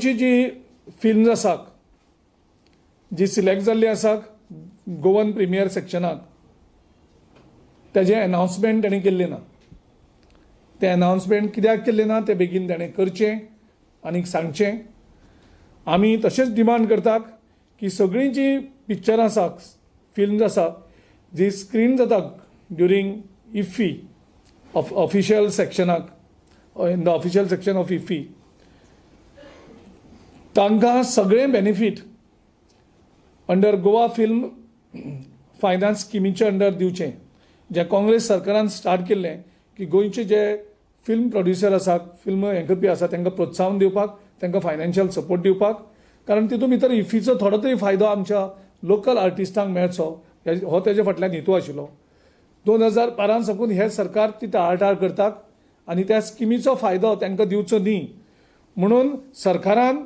गोंयची जी फिल्म्स आसा जी सिलेक्ट जाल्ली आसा गोवन प्रिमियर सेक्शनाक तेजें अनाउन्समेंट ताणें केल्लें ना. तें अनाउन्समेंट कित्याक केल्लें ना तें बेगीन ताणें करचें आनीक सांगचें. आमी तशेंच डिमांड करतात की सगळीं जी पिक्चरां आसा फिल्म्स आसा जी स्क्रीन जातात ड्युरींग इफ्फी ऑफिशियल सेक्शनाक in the official section of IFFI तांकां सगळें benefit under Goa film finance स्किमीच्या अंडर दिवचें. जें काँग्रेस सरकारान स्टार्ट केल्लें की गोंयचे जे फिल्म प्रोड्युसर आसात फिल्म हें करपी आसा तांकां प्रोत्साहन दिवपाक तांकां फायनान्शियल सपोर्ट दिवपाक. कारण तितून भितर इफ्फीचो थोडो तरी फायदो आमच्या लोकल आर्टिस्टांक मेळचो हो तेजे फाटल्यान हेतू आशिल्लो. 2012 साकून हे सरकार ती टाळाटाळ करतात आनी त्या स्किमीचो फायदो तांकां दिवचो न्ही म्हणून सरकारान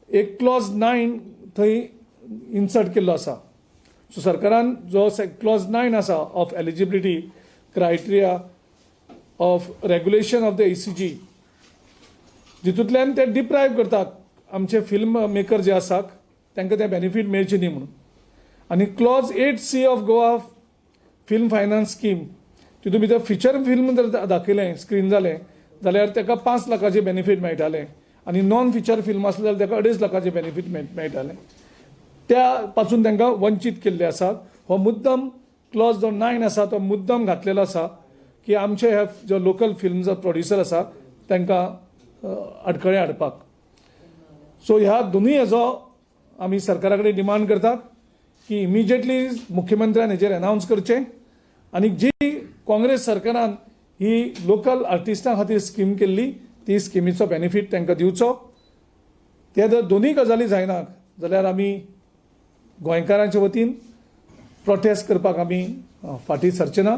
एक क्लॉज 9 थंय इन्सर्ट केल्लो आसा. सो सरकारान जो क्लॉज 9 आसा of eligibility criteria of regulation of the ECG जितूंतल्यान ते डिप्रायव करतात आमचे फिल्म मेकर जे आसात तांकां ते बेनिफीट मेळचे न्ही म्हणून. आनी clause 8C of Goa film finance scheme तितून भितर फिचर फिल्म जर दाखयलें स्क्रीन जालें जाल्यार ताका 5 लाखाचे बेनिफीट मेळटाले आनी नॉन फिचर फिल्म आसलें जाल्यार ताका 2.5 लाखाचे बेनिफीट मेळटाले. त्या पासून तांकां वंचीत केल्ले आसात. हो मुद्दम क्लॉज जो 9 आसा तो मुद्दम घातलेलो आसा की आमचे हे जो लोकल फिल्म प्रोड्युसर आसा तांकां अडखळे हाडपाक. सो ह्या दोनूय हेजो आमी सरकारा कडेन डिमांड करतात की इमिजिएटली मुख्यमंत्र्यान हेजेर अनाउन्स करचें आनी जी काँग्रेस सरकारान ही लोकल आर्टिस्टां खातीर स्कीम केल्ली ती स्किमीचो बेनिफीट तांकां दिवचो. ते जर दोनूय गजाली जायनात जाल्यार आमी गोंयकारांच्या वतीन प्रोटेस्ट करपाक आमी फाटीं सरचे ना.